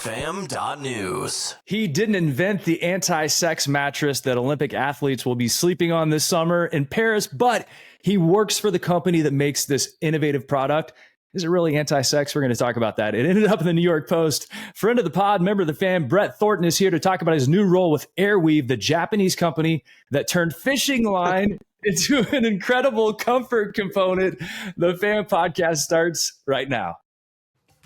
thefam.news. He didn't invent the anti-sex mattress that Olympic athletes will be sleeping on this summer in Paris, but he works for the company that makes this innovative product. Is it really anti-sex? We're going to talk about that. It ended up in the New York Post. Friend of the pod, member of the fam, Brett Thornton is here to talk about his new role with Airweave, the Japanese company that turned fishing line into an incredible comfort component. The Fam podcast starts right now.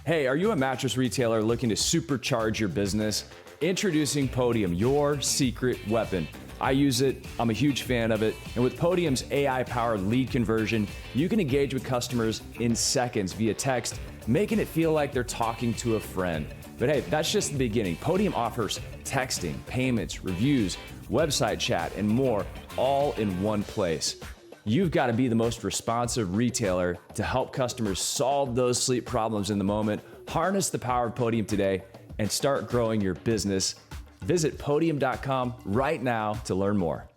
Hey, are you a mattress retailer looking to supercharge your business? Introducing Podium, your secret weapon. I use it. I'm a huge fan of it. And with Podium's AI-powered lead conversion, you can engage with customers in seconds via text, making it feel like they're talking to a friend. But hey, that's just the beginning. Podium offers texting, payments, reviews, website chat, and more, all in one place. You've got to be the most responsive retailer to help customers solve those sleep problems in the moment. Harness the power of Podium today and start growing your business. Visit podium.com right now to learn more.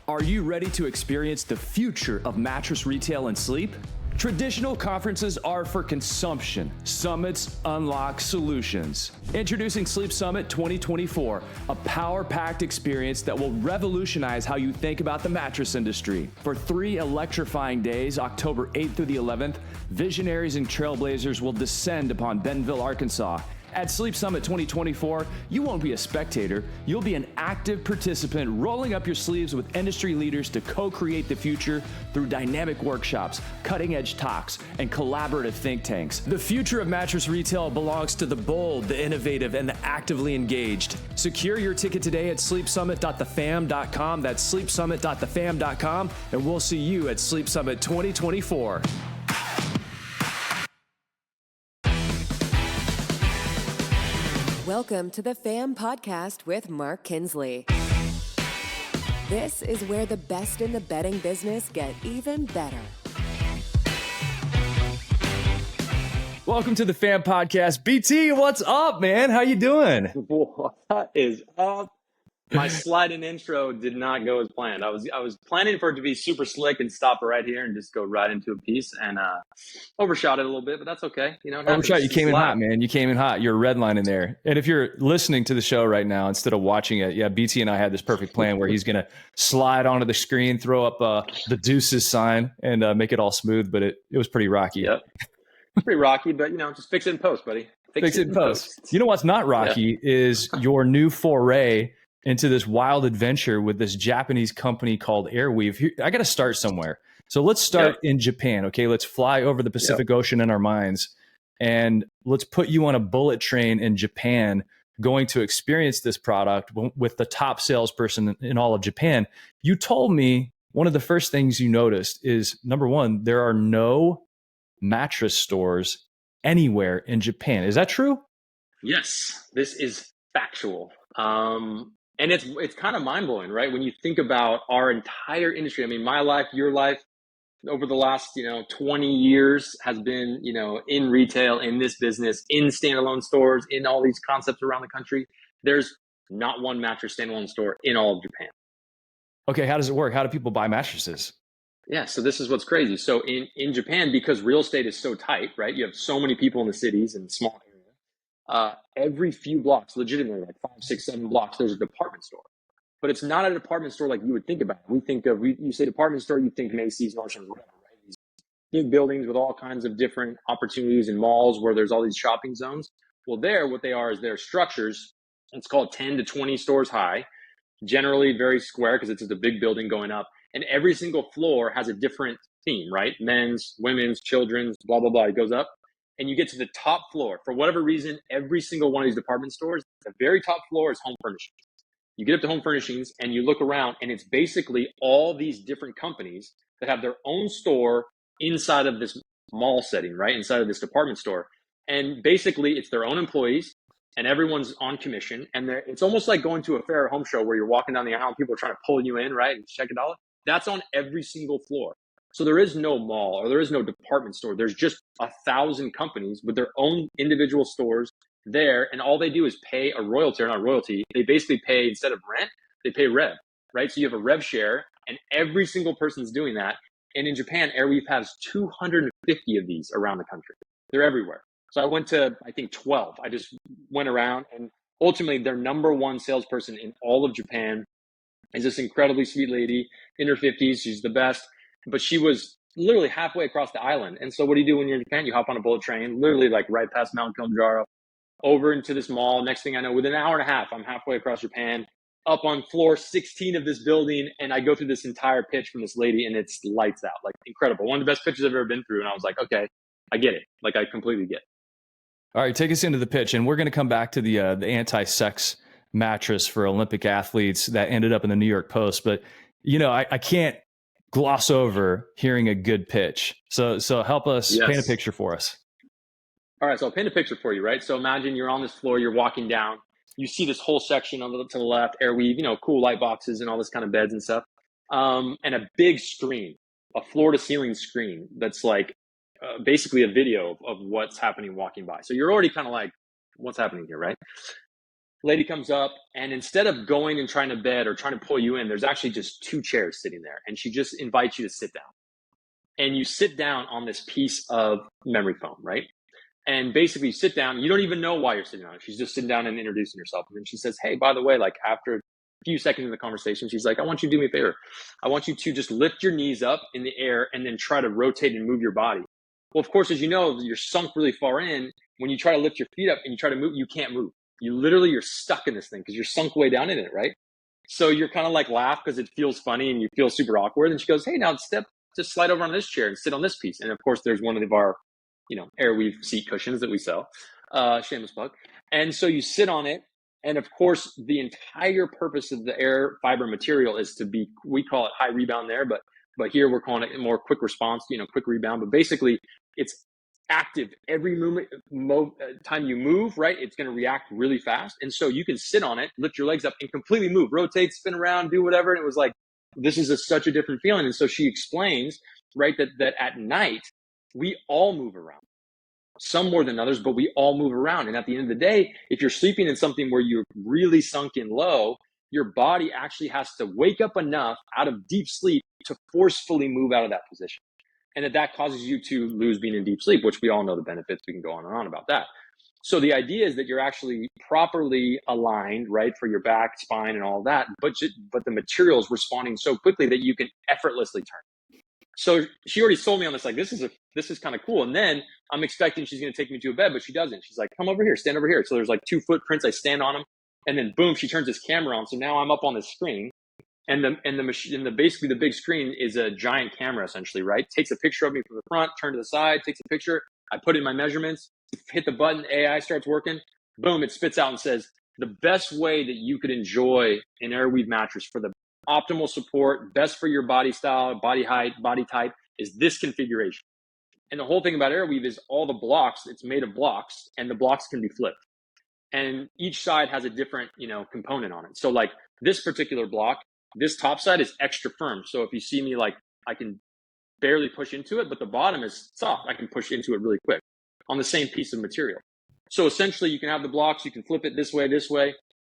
Are you ready to experience the future of mattress retail and sleep? Traditional conferences are for consumption. Summits unlock solutions. Introducing Sleep Summit 2024, a power-packed experience that will revolutionize how you think about the mattress industry. For 3 electrifying days, October 8th through the 11th, visionaries and trailblazers will descend upon Bentonville, Arkansas. At Sleep Summit 2024, you won't be a spectator, you'll be an active participant rolling up your sleeves with industry leaders to co-create the future through dynamic workshops, cutting-edge talks, and collaborative think tanks. The future of mattress retail belongs to the bold, the innovative, and the actively engaged. Secure your ticket today at sleepsummit.thefam.com. That's sleepsummit.thefam.com, and we'll see you at Sleep Summit 2024. Welcome to the Fam Podcast with Mark Kinsley. This is where the best in the bedding business get even better. Welcome to the Fam Podcast. BT, what's up, man? How you doing? What is up? My sliding intro did not go as planned. I was planning for it to be super slick and stop right here and just go right into a piece and overshot it a little bit, but that's okay. You know, overshot. You came in hot, man. You came in hot. You're redlining there. And if you're listening to the show right now instead of watching it, yeah, BT and I had this perfect plan where he's gonna slide onto the screen, throw up the deuces sign, and make it all smooth. But it was pretty rocky. Yep, it's pretty rocky, but you know, just fix it in post, buddy. Fix it in post. You know what's not rocky is your new foray into this wild adventure with this Japanese company called Airweave. I got to start somewhere. So let's start in Japan. Okay. Let's fly over the Pacific Ocean in our minds and let's put you on a bullet train in Japan going to experience this product with the top salesperson in all of Japan. You told me one of the first things you noticed is, number one, there are no mattress stores anywhere in Japan. Is that true? Yes, this is factual. And it's kind of mind-blowing, right? When you think about our entire industry. I mean, my life, your life, over the last, 20 years has been, in retail, in this business, in standalone stores, in all these concepts around the country. There's not one mattress standalone store in all of Japan. Okay, how does it work? How do people buy mattresses? Yeah, so this is what's crazy. So in Japan, because real estate is so tight, right? You have so many people in the cities and small areas. Every few blocks, legitimately like 5, 6, 7 blocks, there's a department store. But it's not a department store like you would think about. You say department store, you think Macy's, Nordstrom's, whatever, right? These big buildings with all kinds of different opportunities and malls where there's all these shopping zones. Well, what they are is they're structures. It's called 10 to 20 stores high, generally very square because it's just a big building going up. And every single floor has a different theme, right? Men's, women's, children's, blah, blah, blah. It goes up. And you get to the top floor. For whatever reason, every single one of these department stores, the very top floor is home furnishings. You get up to home furnishings and you look around and it's basically all these different companies that have their own store inside of this mall setting, right? Inside of this department store. And basically it's their own employees and everyone's on commission. And it's almost like going to a fair or home show where you're walking down the aisle and people are trying to pull you in, right? And check it out. That's on every single floor. So there is no mall or there is no department store. There's just 1,000 companies with their own individual stores there. And all they do is pay a royalty or not royalty. They basically pay, instead of rent, they pay rev, right? So you have a rev share and every single person's doing that. And in Japan, Airweave has 250 of these around the country. They're everywhere. So I went to, I think, 12. I just went around, and ultimately their number one salesperson in all of Japan is this incredibly sweet lady in her 50s. She's the best, but she was literally halfway across the island. And so what do you do when you're in Japan? You hop on a bullet train, literally like right past Mount Kilimanjaro, over into this mall. Next thing I know, within an hour and a half, I'm halfway across Japan, up on floor 16 of this building, and I go through this entire pitch from this lady, and it's lights out, like incredible. One of the best pitches I've ever been through. And I was like, okay, I get it. Like, I completely get it. All right, take us into the pitch, and we're going to come back to the anti-sex mattress for Olympic athletes that ended up in the New York Post. But I can't gloss over hearing a good pitch. So help us paint a picture for us. All right, so I'll paint a picture for you, right? So imagine you're on this floor, you're walking down, you see this whole section to the left, Airweave, cool light boxes and all this kind of beds and stuff, and a big screen, a floor-to-ceiling screen that's like basically a video of what's happening walking by. So you're already kind of like, what's happening here, right? Lady comes up, and instead of going and trying to bed or trying to pull you in, there's actually just 2 chairs sitting there, and she just invites you to sit down. And you sit down on this piece of memory foam, right? And basically you sit down, you don't even know why you're sitting on it. She's just sitting down and introducing herself. And then she says, hey, by the way, like after a few seconds in the conversation, she's like, I want you to do me a favor. I want you to just lift your knees up in the air and then try to rotate and move your body. Well, of course, as you know, you're sunk really far in. When you try to lift your feet up and you try to move, you can't move. You're stuck in this thing because you're sunk way down in it, right? So you're kind of like laugh because it feels funny and you feel super awkward. And she goes, hey, now just slide over on this chair and sit on this piece. And of course, there's one of our Airweave seat cushions that we sell, shameless plug. And so you sit on it. And of course, the entire purpose of the air fiber material is to be, we call it high rebound there, but here we're calling it more quick response, quick rebound. But basically it's active every time you move, right? It's going to react really fast. And so you can sit on it, lift your legs up and completely move, rotate, spin around, do whatever. And it was like, this is such a different feeling. And so she explains, right, that at night, we all move around, some more than others, but we all move around. And at the end of the day, if you're sleeping in something where you're really sunk in low, your body actually has to wake up enough out of deep sleep to forcefully move out of that position. And that causes you to lose being in deep sleep, which we all know the benefits. We can go on and on about that. So the idea is that you're actually properly aligned, right, for your back, spine, and all that, but the material is responding so quickly that you can effortlessly turn. So she already sold me on this, like, this is kind of cool. And then I'm expecting she's going to take me to a bed, but she doesn't. She's like, come over here, stand over here. So there's like 2 footprints. I stand on them, and then boom, she turns this camera on. So now I'm up on this screen, and the machine, basically the big screen is a giant camera essentially, right? Takes a picture of me from the front, turn to the side, takes a picture. I put in my measurements, hit the button, AI starts working. Boom, it spits out and says, the best way that you could enjoy an Airweave mattress for the optimal support, best for your body style, body height, body type, is this configuration. And the whole thing about Airweave is all the blocks, it's made of blocks, and the blocks can be flipped. And each side has a different, component on it. So like this particular block, this top side is extra firm. So if you see me, like, I can barely push into it, but the bottom is soft. I can push into it really quick on the same piece of material. So essentially you can have the blocks, you can flip it this way,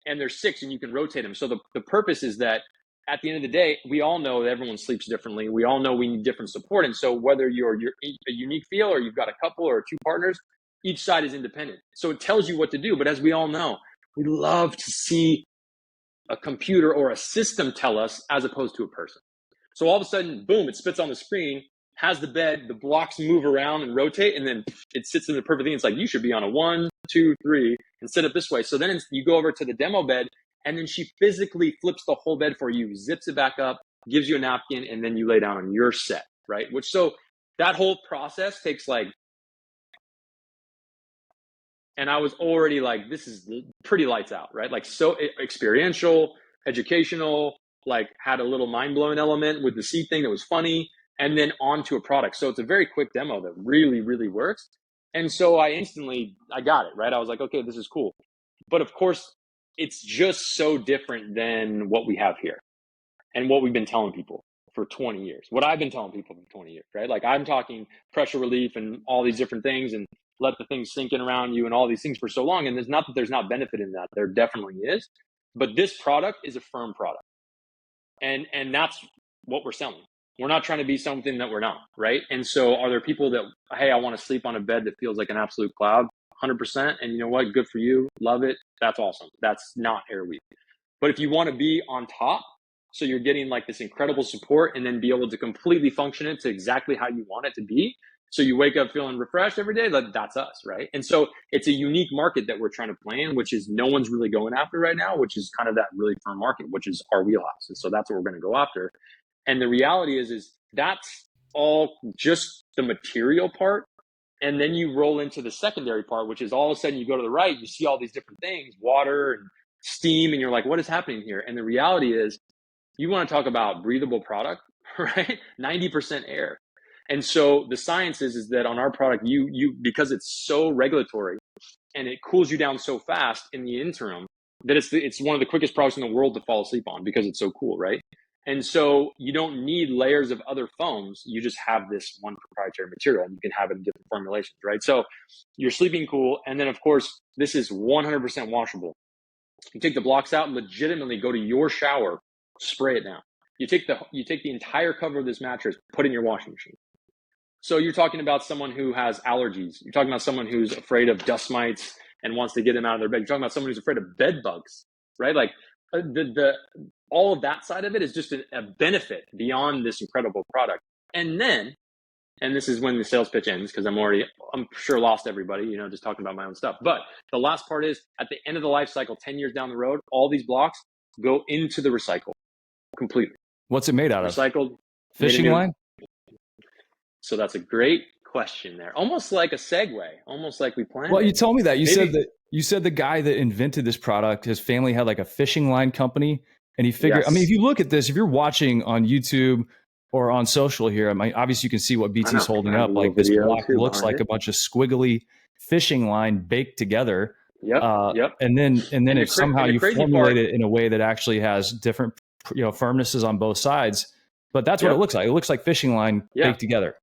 and there's 6 and you can rotate them. So the purpose is that at the end of the day, we all know that everyone sleeps differently. We all know we need different support. And so whether you're a unique feel or you've got a couple or 2 partners, each side is independent. So it tells you what to do. But as we all know, we love to see a computer or a system tell us as opposed to a person. So all of a sudden, boom, it spits on the screen, has the bed, the blocks move around and rotate, and then it sits in the perfect thing. It's like, you should be on a 1, 2, 3 and sit up this way. So then you go over to the demo bed, and then she physically flips the whole bed for you, zips it back up, gives you a napkin, and then you lay down on your set, right? So that whole process takes and I was already like, this is pretty lights out, right? Like, so experiential, educational, like had a little mind-blowing element with the seat thing that was funny, and then on to a product. So it's a very quick demo that really, really works. And so I got it, right? I was like, okay, this is cool. But of course, it's just so different than what we have here and what we've been telling people for 20 years. What I've been telling people for 20 years, right? Like, I'm talking pressure relief and all these different things and let the things sink in around you and all these things for so long. And there's not that there's not benefit in that. There definitely is. But this product is a firm product. And that's what we're selling. We're not trying to be something that we're not, right? And so are there people that, hey, I want to sleep on a bed that feels like an absolute cloud? 100%. And you know what? Good for you. Love it. That's awesome. That's not Airweave. But if you want to be on top, so you're getting like this incredible support and then be able to completely function it to exactly how you want it to be. So you wake up feeling refreshed every day, that's us, right? And so it's a unique market that we're trying to play in, which is no one's really going after right now, which is kind of that really firm market, which is our wheelhouse. And so that's what we're going to go after. And the reality is that's all just the material part. And then you roll into the secondary part, which is all of a sudden you go to the right, you see all these different things, water and steam, and you're like, what is happening here? And the reality is, you want to talk about breathable product, right? 90% air. And so the science is that on our product, you because it's so regulatory and it cools you down so fast in the interim that it's one of the quickest products in the world to fall asleep on because it's so cool, right? And so you don't need layers of other foams. You just have this one proprietary material and you can have it in different formulations, right? So you're sleeping cool. And then of course, this is 100% washable. You take the blocks out, legitimately go to your shower, spray it down. You take the entire cover of this mattress, put it in your washing machine. So you're talking about someone who has allergies. You're talking about someone who's afraid of dust mites and wants to get them out of their bed. You're talking about someone who's afraid of bed bugs, right? Like all of that side of it is just a benefit beyond this incredible product. And this is when the sales pitch ends because I'm sure lost everybody, just talking about my own stuff. But the last part is at the end of the life cycle, 10 years down the road, all these blocks go into the recycle completely. What's it made out of? Recycled. Fishing line? So that's a great question there. Almost like a segue, almost like we planned. Well, you told me that. You said the guy that invented this product, his family had like a fishing line company. And he figured, Yes. I mean, if you look at this, if you're watching on YouTube or on social here, I mean, obviously you can see what BT's holding up. Like this block looks like a bunch of squiggly fishing line baked together. Yep. And then if somehow you formulate it in a way that actually has different, firmnesses on both sides. But that's what it looks like. It looks like fishing line baked together.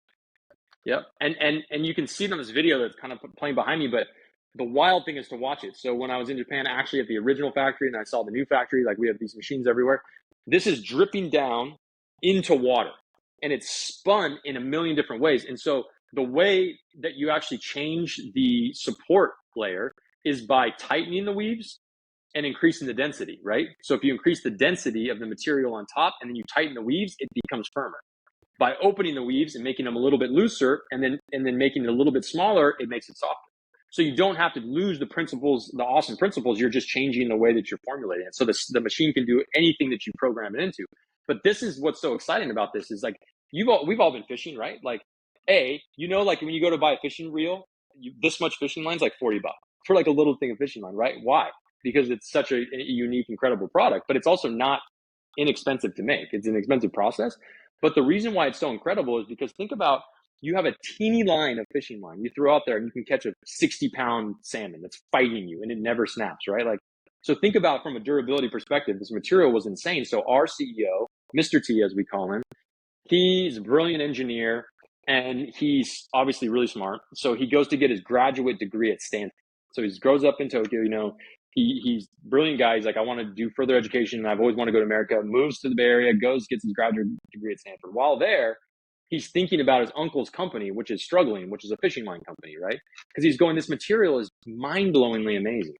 Yep. And you can see it on this video that's kind of playing behind me, but the wild thing is to watch it. So when I was in Japan, actually at the original factory, and I saw the new factory, like we have these machines everywhere, this is dripping down into water and it's spun in a million different ways. And so the way that you actually change the support layer is by tightening the weaves and increasing the density, right? So if you increase the density of the material on top and then you tighten the weaves, it becomes firmer. By opening the weaves and making them a little bit looser and then making it a little bit smaller, it makes it softer. So you don't have to lose the principles, the awesome principles. You're just changing the way that you're formulating it. So the machine can do anything that you program it into. But this is what's so exciting about this is like we've all been fishing, right? Like like when you go to buy a fishing reel, this much fishing line's like $40 for like a little thing of fishing line, right? Why? Because it's such a unique, incredible product, but it's also not inexpensive to make. It's an expensive process. But the reason why it's so incredible is because think about, you have a teeny line of fishing line you throw out there and you can catch a 60-pound salmon that's fighting you and it never snaps, right? Like, so think about from a durability perspective, this material was insane. So our CEO, Mr. T, as we call him, he's a brilliant engineer and he's obviously really smart. So he goes to get his graduate degree at Stanford. So he grows up in Tokyo, he's a brilliant guy. He's like, I want to do further education. And I've always wanted to go to America, moves to the Bay Area, gets his graduate degree at Stanford. While there, he's thinking about his uncle's company, which is struggling, which is a fishing line company, right? Because he's going, this material is mind-blowingly amazing.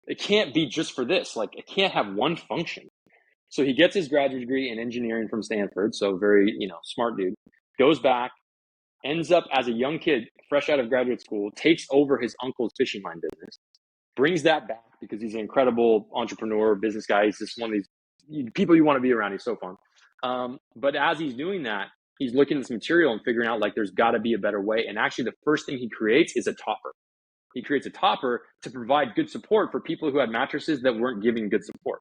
It can't be just for this. Like, it can't have one function. So he gets his graduate degree in engineering from Stanford. So very, smart dude. Goes back, ends up as a young kid, fresh out of graduate school, takes over his uncle's fishing line business, brings that back because he's an incredible entrepreneur, business guy. He's just one of these people you want to be around. He's so fun. But as he's doing that, he's looking at this material and figuring out like there's got to be a better way. And actually the first thing he creates is a topper. He creates a topper to provide good support for people who had mattresses that weren't giving good support.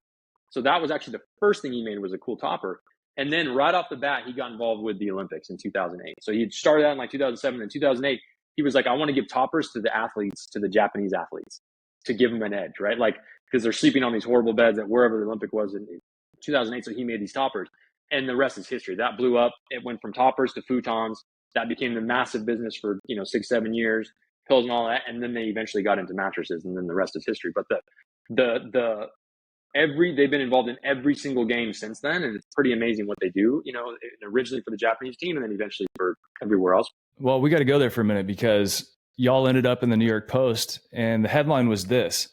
So that was actually the first thing he made, was a cool topper. And then right off the bat, he got involved with the Olympics in 2008. So he started out in like 2007 and 2008. He was like, I want to give toppers to the athletes, to the Japanese athletes, to give them an edge, right? Like, because they're sleeping on these horrible beds at wherever the Olympic was in 2008. So he made these toppers. And the rest is history. That blew up. It went from toppers to futons. That became the massive business for 6-7 years, pills and all that. And then they eventually got into mattresses, and then the rest is history. But the they've been involved in every single game since then, and it's pretty amazing what they do. Originally for the Japanese team, and then eventually for everywhere else. Well, we got to go there for a minute because y'all ended up in the New York Post, and the headline was this: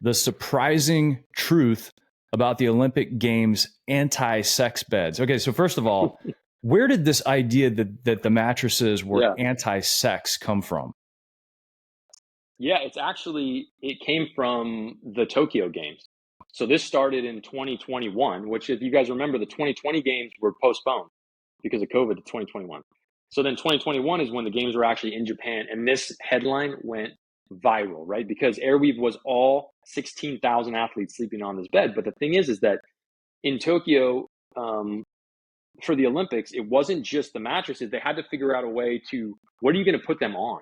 the surprising truth about the Olympic Games anti-sex beds. Okay, so first of all, where did this idea that the mattresses were anti-sex come from? Yeah, it came from the Tokyo Games. So this started in 2021, which, if you guys remember, the 2020 games were postponed because of COVID to 2021. So then 2021 is when the games were actually in Japan, and this headline went viral, right? Because Airweave was all 16,000 athletes sleeping on this bed. But the thing is that in Tokyo, for the Olympics, it wasn't just the mattresses. They had to figure out a way to, what are you going to put them on?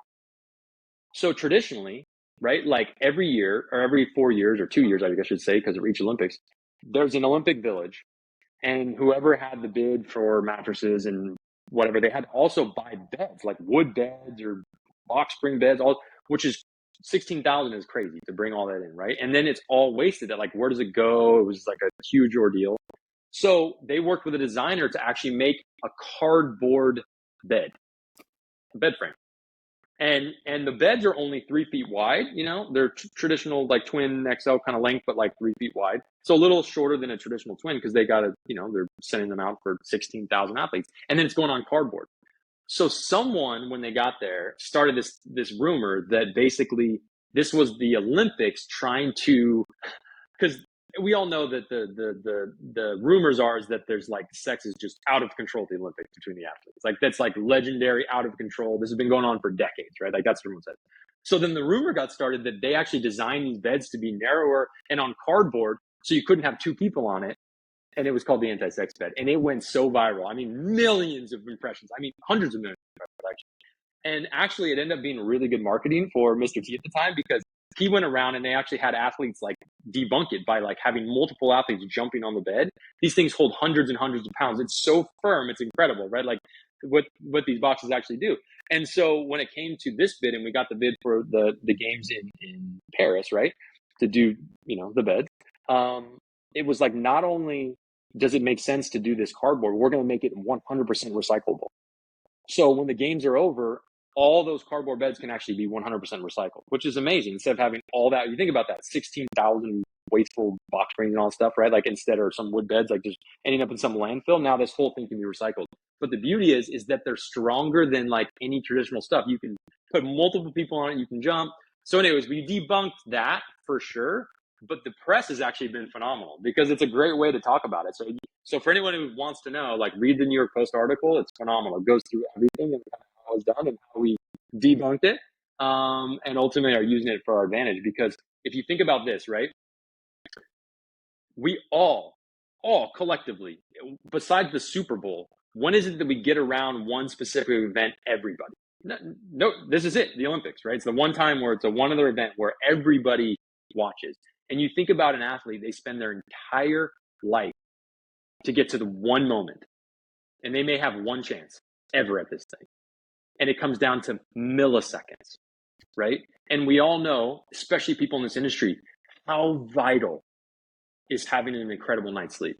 So traditionally, right, like every year or every 4 years or 2 years, I guess I should say, because of each Olympics, there's an Olympic village, and whoever had the bid for mattresses and whatever, they had to also buy beds, like wood beds or box spring beds, which is 16,000 is crazy to bring all that in, right? And then it's all wasted. Like, where does it go? It was like a huge ordeal. So they worked with a designer to actually make a cardboard bed, a bed frame. And the beds are only 3 feet wide. They're traditional, like twin XL kind of length, but like 3 feet wide. So a little shorter than a traditional twin, because they got to, they're sending them out for 16,000 athletes. And then it's going on cardboard. So someone, when they got there, started this rumor that basically this was the Olympics trying to, because we all know that the rumors are is that there's like sex is just out of control at the Olympics between the athletes. Like, that's like legendary, out of control. This has been going on for decades, right? Like, that's what everyone said. So then the rumor got started that they actually designed these beds to be narrower and on cardboard, so you couldn't have two people on it. And it was called the anti-sex bed. And it went so viral. I mean, millions of impressions. I mean, hundreds of millions of impressions, actually. And actually, it ended up being really good marketing for Mr. T at the time, because he went around and they actually had athletes like debunk it by like having multiple athletes jumping on the bed. These things hold hundreds and hundreds of pounds. It's so firm. It's incredible, right? Like what these boxes actually do. And so when it came to this bid, and we got the bid for the games in Paris, right, to do, the beds, it was like, not only does it make sense to do this cardboard, we're going to make it 100% recyclable. So when the games are over, all those cardboard beds can actually be 100% recycled, which is amazing. Instead of having all that, you think about that, 16,000 wasteful box springs and all that stuff, right? Like, instead of some wood beds, like just ending up in some landfill, now this whole thing can be recycled. But the beauty is that they're stronger than like any traditional stuff. You can put multiple people on it, you can jump. So anyways, we debunked that for sure. But the press has actually been phenomenal, because it's a great way to talk about it. So for anyone who wants to know, like, read the New York Post article. It's phenomenal. It goes through everything and how it was done and how we debunked it, and ultimately are using it for our advantage. Because if you think about this, right, we all collectively, besides the Super Bowl, when is it that we get around one specific event, everybody? No, this is it, the Olympics, right? It's the one time where it's a one other event where everybody watches. And you think about an athlete, they spend their entire life to get to the one moment, and they may have one chance ever at this thing. And it comes down to milliseconds, right? And we all know, especially people in this industry, how vital is having an incredible night's sleep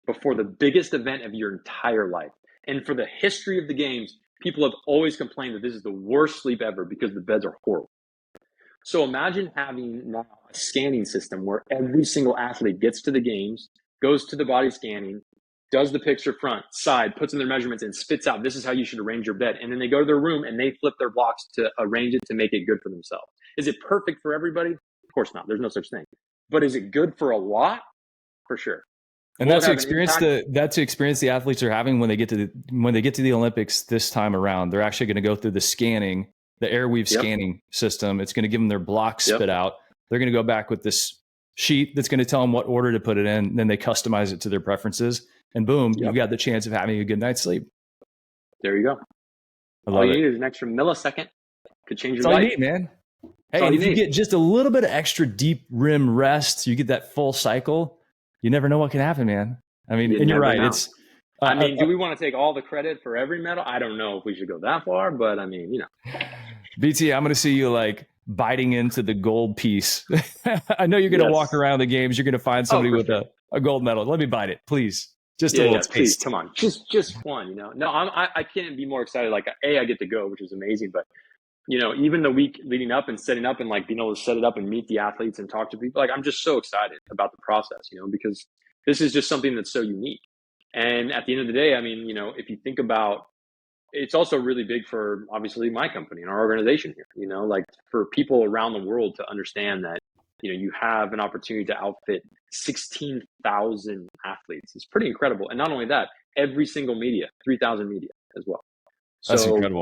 before the biggest event of your entire life. And for the history of the games, people have always complained that this is the worst sleep ever because the beds are horrible. So imagine having now a scanning system where every single athlete gets to the games, goes to the body scanning, does the picture front, side, puts in their measurements, and spits out, this is how you should arrange your bed. And then they go to their room and they flip their blocks to arrange it to make it good for themselves. Is it perfect for everybody? Of course not. There's no such thing. But is it good for a lot? For sure. And that's the experience the athletes are having when they get to the Olympics this time around. They're actually going to go through the scanning, the Airweave scanning system. It's going to give them their block spit out. They're going to go back with this sheet that's going to tell them what order to put it in. Then they customize it to their preferences, and boom, you've got the chance of having a good night's sleep. There you go. All you need is an extra millisecond to change your life. That's all you need, man. Hey, and if you get just a little bit of extra deep rim rest, you get that full cycle. You never know what can happen, man. I mean, and you're right. It's. Do we want to take all the credit for every medal? I don't know if we should go that far, but I mean, BT, I'm going to see you like biting into the gold piece. I know you're going to Yes. walk around the games. You're going to find somebody with sure. a gold medal. Let me bite it, please. Just a Yeah, little yeah, please, taste. come on. Just one, No, I can't be more excited. Like, I get to go, which is amazing. But, even the week leading up and setting up and like being able to set it up and meet the athletes and talk to people, like, I'm just so excited about the process, because this is just something that's so unique. And at the end of the day, I mean, if you think about, it's also really big for obviously my company and our organization here, like for people around the world to understand that, you have an opportunity to outfit 16,000 athletes. It's pretty incredible. And not only that, every single media, 3,000 media as well. That's So incredible.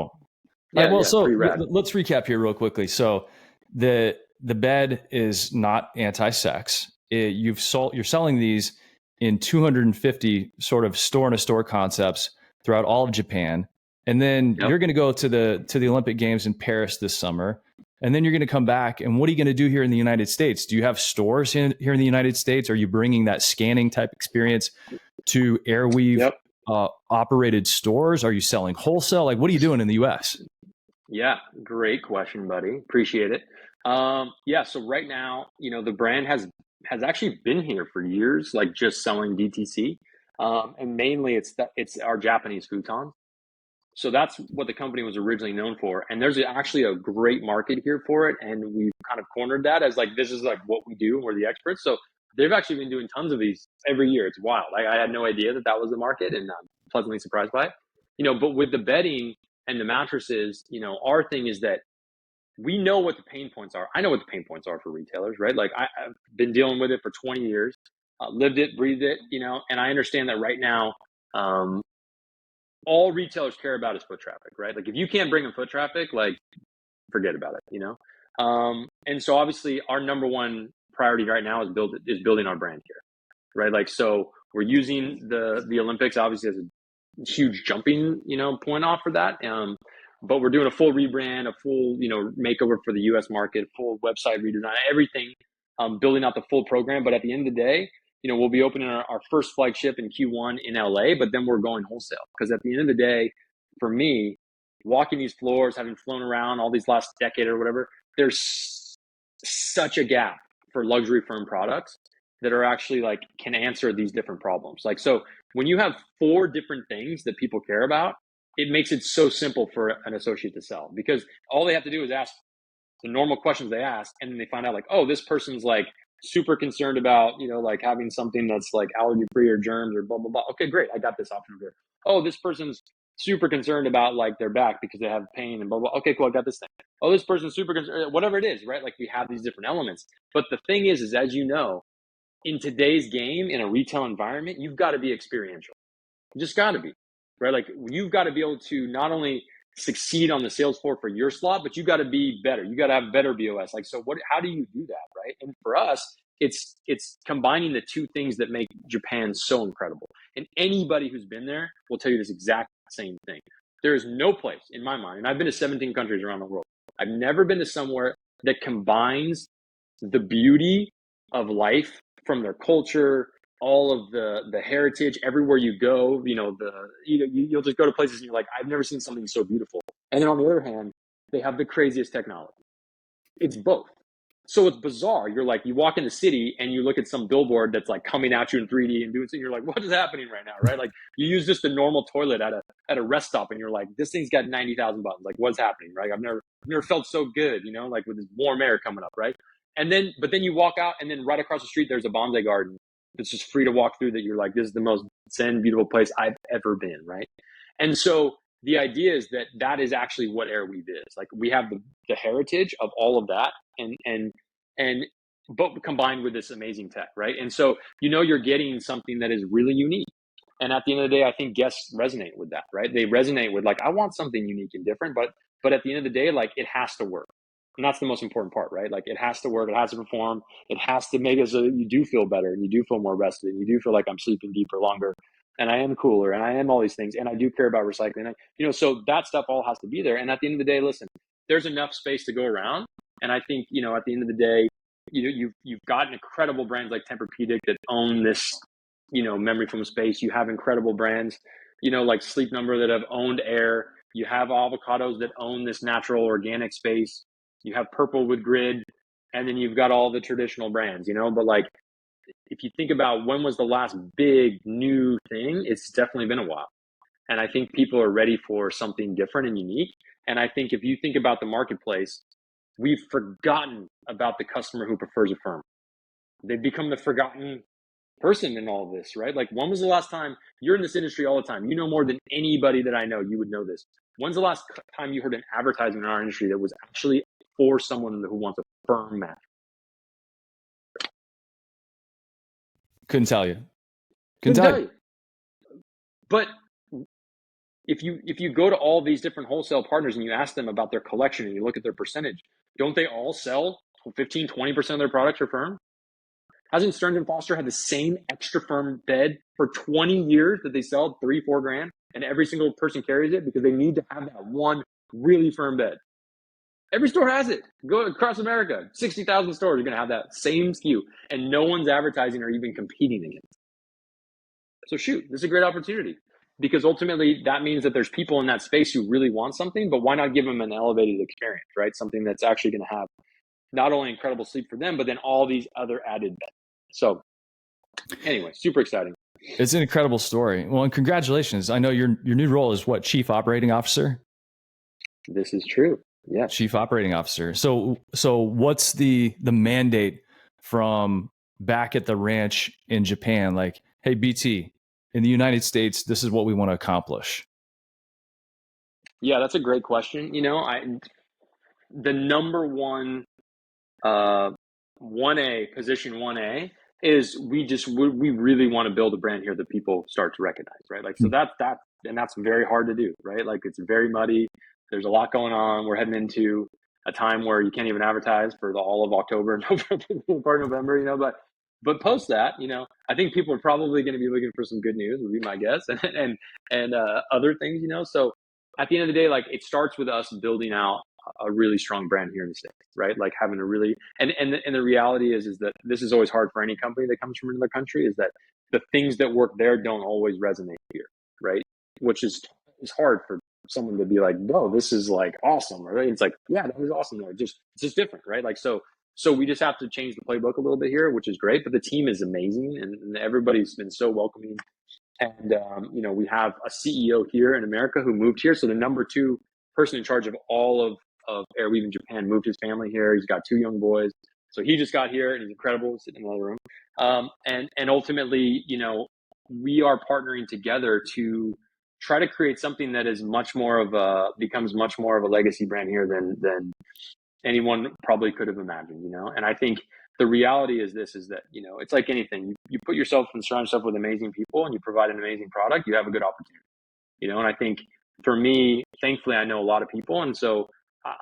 All right, yeah, well, yeah, so pretty rad. let's recap here real quickly. So the bed is not anti-sex. You're selling these in 250 sort of store-in-a-store concepts throughout all of Japan, and then Yep. you're going to go to the Olympic Games in Paris this summer, and then you're going to come back. And what are you going to do here in the United States? Do you have stores here in the United States? Are you bringing that scanning type experience to Airweave? Yep. Operated stores? Are you selling wholesale? Like, what are you doing in the US? Yeah, great question, buddy. Appreciate it. Yeah, so right now, the brand has actually been here for years, like just selling DTC. And mainly it's our Japanese futon. So that's what the company was originally known for. And there's actually a great market here for it. And we've kind of cornered that as like, this is like what we do. And we're the experts. So they've actually been doing tons of these every year. It's wild. I had no idea that was the market, and I'm pleasantly surprised by it. But with the bedding and the mattresses, our thing is that we know what the pain points are. I know what the pain points are for retailers, right? Like I've been dealing with it for 20 years, lived it, breathed it, and I understand that right now, all retailers care about is foot traffic, right? Like if you can't bring in foot traffic, like forget about it, And so obviously our number one priority right now is building our brand here, right? Like, so we're using the Olympics obviously as a huge jumping, point off for that. But we're doing a full rebrand, a full, makeover for the US market, full website redesign, everything, building out the full program. But at the end of the day, we'll be opening our first flagship in Q1 in LA, but then we're going wholesale. Because at the end of the day, for me, walking these floors, having flown around all these last decade or whatever, there's such a gap for luxury firm products that are actually like can answer these different problems. Like, so when you have 4 different things that people care about, it makes it so simple for an associate to sell, because all they have to do is ask the normal questions they ask, and then they find out like, oh, this person's like super concerned about, like having something that's like allergy free or germs or blah, blah, blah. Okay, great. I got this option here. Oh, this person's super concerned about like their back because they have pain and blah, blah. Okay, cool. I got this thing. Oh, this person's super concerned, whatever it is, right? Like we have these different elements. But the thing is as in today's game, in a retail environment, you've got to be experiential. You just got to be, right? Like you've got to be able to not only succeed on the sales floor for your slot, but you got to be better. You got to have better BOS. Like, so how do you do that? Right. And for us, it's combining the 2 things that make Japan so incredible. And anybody who's been there will tell you this exact same thing. There is no place in my mind, and I've been to 17 countries around the world. I've never been to somewhere that combines the beauty of life from their culture, all of the heritage, everywhere you go, you'll just go to places and you're like, I've never seen something so beautiful. And then on the other hand, they have the craziest technology. It's both. So it's bizarre. You're like, you walk in the city and you look at some billboard that's like coming at you in 3D and doing something. You're like, what is happening right now? Right? Like you use just a normal toilet at a rest stop and you're like, this thing's got 90,000 buttons. Like what's happening? Right? I've never felt so good, like with this warm air coming up. Right. But then you walk out and then right across the street, there's a bonsai garden. It's just free to walk through that. You're like, this is the most zen, beautiful place I've ever been. Right. And so the idea is that is actually what Airweave is. Like we have the heritage of all of that but combined with this amazing tech, right? And so you're getting something that is really unique. And at the end of the day, I think guests resonate with that, right? They resonate with like, I want something unique and different, but at the end of the day, like it has to work. And that's the most important part, right? Like it has to work, it has to perform, it has to make it so that you do feel better and you do feel more rested and you do feel like I'm sleeping deeper longer and I am cooler and I am all these things and I do care about recycling. So that stuff all has to be there. And at the end of the day, listen, there's enough space to go around. And I think, at the end of the day, you've got incredible brands like Tempur-Pedic that own this, memory from space. You have incredible brands, like Sleep Number that have owned air. You have Avocados that own this natural organic space. you have purple with grid, and then you've got all the traditional brands, but like, if you think about when was the last big new thing, it's definitely been a while. And I think people are ready for something different and unique. And I think if you think about the marketplace, we've forgotten about the customer who prefers a firm. They've become the forgotten person in all of this, right? Like, when was the last time, you're in this industry all the time, you know more than anybody that I know, you would know this. When's the last time you heard an advertisement in our industry that was actually for someone who wants a firm mattress? Couldn't tell you. Couldn't tell you. But if you go to all these different wholesale partners and you ask them about their collection and you look at their percentage, don't they all sell 15, 20% of their products are firm? Hasn't Stearns & Foster had the same extra firm bed for 20 years that they sell $3-4 grand, and every single person carries it because they need to have that one really firm bed? Every store has it. Go across America, 60,000 stores are going to have that same SKU, and no one's advertising or even competing against it. So shoot, this is a great opportunity, because ultimately that means that there's people in that space who really want something, but why not give them an elevated experience, right? Something that's actually going to have not only incredible sleep for them, but then all these other added benefits. So anyway, super exciting. It's an incredible story. Well, and congratulations. I know your new role is what, Chief Operating Officer? This is true. Yeah. Chief Operating Officer. So what's the mandate from back at the ranch in Japan? Like, hey, BT, in the United States, this is what we want to accomplish. Yeah, that's a great question. The number one 1A position 1A is we really want to build a brand here that people start to recognize, right? Like, so that's very hard to do, right? Like, it's very muddy. There's a lot going on. We're heading into a time where you can't even advertise for all of October, part of November, but post that, I think people are probably going to be looking for some good news, would be my guess, and other things, So at the end of the day, like, it starts with us building out a really strong brand here in the States, right? Like, having a really, and the reality is that this is always hard for any company that comes from another country, is that the things that work there don't always resonate here, right? Which is hard for someone to be like, no, this is like awesome, right? It's like, yeah, that was awesome there. It's just different, right? Like, so we just have to change the playbook a little bit here, which is great, but the team is amazing and everybody's been so welcoming. And, we have a CEO here in America who moved here. So the number 2 person in charge of all of Airweave in Japan moved his family here. He's got 2 young boys. So he just got here and he's incredible, sitting in another room. And ultimately, we are partnering together to try to create something that is becomes much more of a legacy brand here than anyone probably could have imagined, And I think the reality is that, it's like anything. You put yourself and surround yourself with amazing people and you provide an amazing product, you have a good opportunity, And I think for me, thankfully, I know a lot of people. And so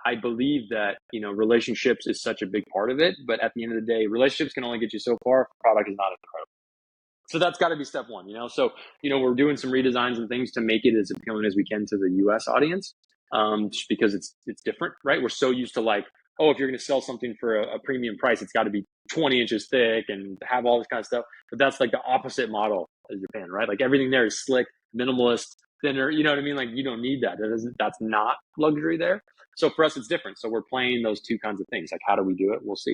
I believe that, relationships is such a big part of it. But at the end of the day, relationships can only get you so far if the product is not incredible. So that's got to be step one, So, we're doing some redesigns and things to make it as appealing as we can to the US audience, just because it's different, right? We're so used to like, oh, if you're going to sell something for a premium price, it's got to be 20 inches thick and have all this kind of stuff. But that's like the opposite model of Japan, right? Like, everything there is slick, minimalist, thinner, you know what I mean? Like, you don't need that. That's not luxury there. So for us, it's different. So we're playing those two kinds of things. Like, how do we do it? We'll see.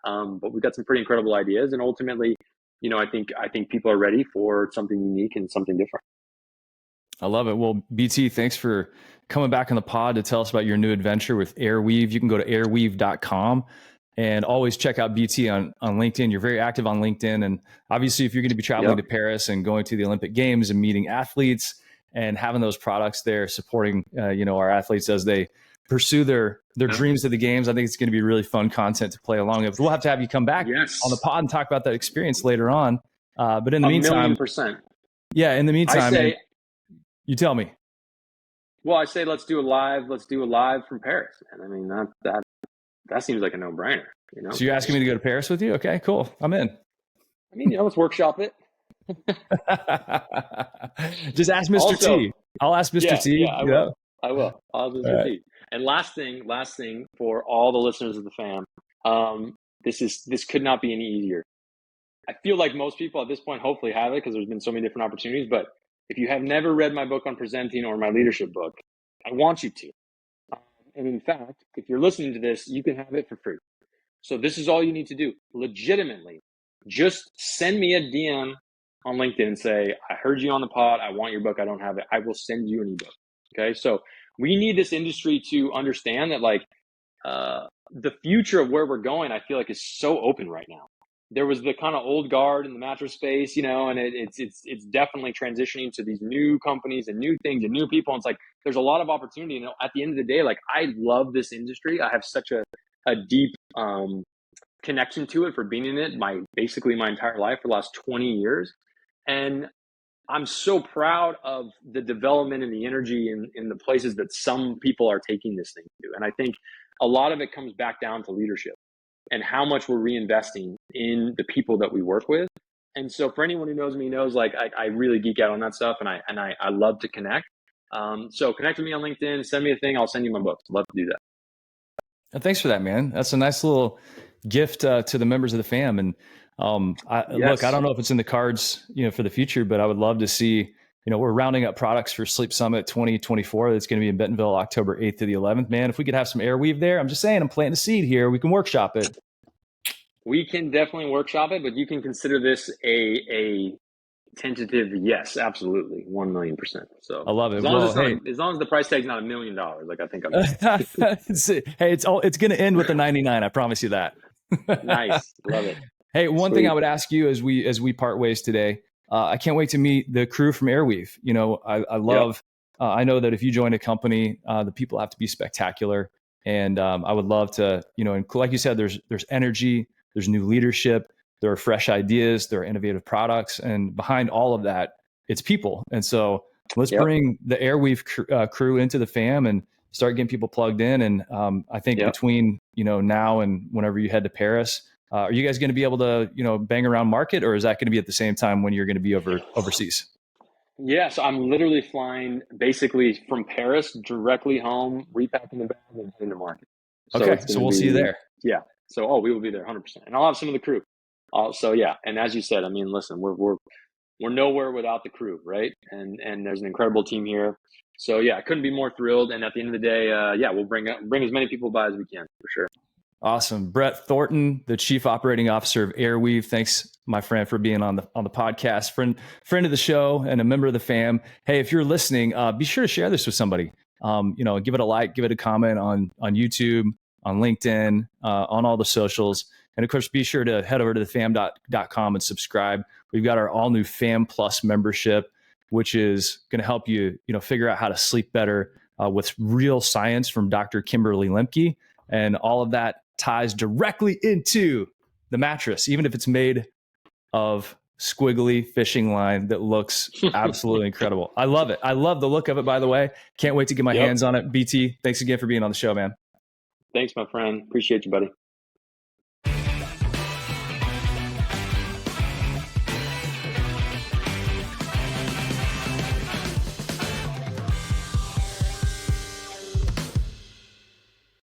But we've got some pretty incredible ideas. And ultimately, I think people are ready for something unique and something different. I love it. Well, BT, thanks for coming back on the pod to tell us about your new adventure with Airweave. You can go to airweave.com and always check out BT on LinkedIn. You're very active on LinkedIn. And obviously, if you're going to be traveling to Paris and going to the Olympic Games and meeting athletes and having those products there, supporting, our athletes as they pursue their dreams of the games, I think it's going to be really fun content to play along with. We'll have to have you come back on the pod and talk about that experience later on. But in the meantime, 1,000,000%. Yeah. In the meantime, you tell me. Well, I say, let's do a live from Paris. And I mean, that seems like a no-brainer, So you're asking me to go to Paris with you? Okay, cool. I'm in. I mean, let's workshop it. Just ask Mr. T. I'll ask Mr. T. Yeah, I will. I'll ask Mr. T. And last thing for all the listeners of the fam, this could not be any easier. I feel like most people at this point hopefully have it because there's been so many different opportunities. But if you have never read my book on presenting or my leadership book, I want you to. And in fact, if you're listening to this, you can have it for free. So this is all you need to do. Legitimately, just send me a DM on LinkedIn and say, I heard you on the pod. I want your book. I don't have it. I will send you an ebook. Okay. So we need this industry to understand that like the future of where we're going, I feel like is so open right now. There was the kind of old guard in the mattress space, and it's definitely transitioning to these new companies and new things and new people. And it's like, there's a lot of opportunity. And at the end of the day, like I love this industry. I have such a deep connection to it for being in it basically my entire life for the last 20 years. And I'm so proud of the development and the energy in the places that some people are taking this thing to. And I think a lot of it comes back down to leadership and how much we're reinvesting in the people that we work with. And so for anyone who knows me knows like I really geek out on that stuff, and I love to connect. So connect with me on LinkedIn, send me a thing, I'll send you my books. Love to do that. And thanks for that, man. That's a nice little gift to the members of the fam. And look, I don't know if it's in the cards, for the future, but I would love to see, we're rounding up products for Sleep Summit 2024. That's going to be in Bentonville, October 8th to the 11th, man. If we could have some Airweave there, I'm just saying, I'm planting a seed here. We can workshop it. We can definitely workshop it, but you can consider this a tentative yes, absolutely, 1,000,000%. So I love it. As long as the price tag's not $1 million, like I think I'm. Hey, it's going to end with a 99. I promise you that. Nice, love it. Hey, one thing I would ask you as we part ways today. I can't wait to meet the crew from Airweave. I love. I know that if you join a company, the people have to be spectacular, and I would love to. And like you said, there's energy, there's new leadership, there are fresh ideas, there are innovative products, and behind all of that, it's people. And so let's bring the Airweave crew into the fam and start getting people plugged in. And I think between now and whenever you head to Paris. Are you guys going to be able to, bang around market, or is that going to be at the same time when you're going to be overseas? Yeah, so I'm literally flying basically from Paris directly home, repacking the bag, and heading to market. So we'll see you there. Yeah. So we will be there 100%, and I'll have some of the crew. So yeah, and as you said, I mean, listen, we're nowhere without the crew, right? And there's an incredible team here. So yeah, I couldn't be more thrilled. And at the end of the day, we'll bring as many people by as we can for sure. Awesome. Brett Thornton, the Chief Operating Officer of Airweave. Thanks, my friend, for being on the podcast. Friend of the show and a member of the fam. Hey, if you're listening, be sure to share this with somebody. Give it a like, give it a comment on YouTube, on LinkedIn, on all the socials. And of course, be sure to head over to thefam.com and subscribe. We've got our all new Fam Plus membership, which is going to help you, figure out how to sleep better with real science from Dr. Kimberly Lemke. And all of that ties directly into the mattress, even if it's made of squiggly fishing line that looks absolutely incredible. I love it. I love the look of it, by the way. Can't wait to get my hands on it. BT, thanks again for being on the show, man. Thanks, my friend. Appreciate you, buddy.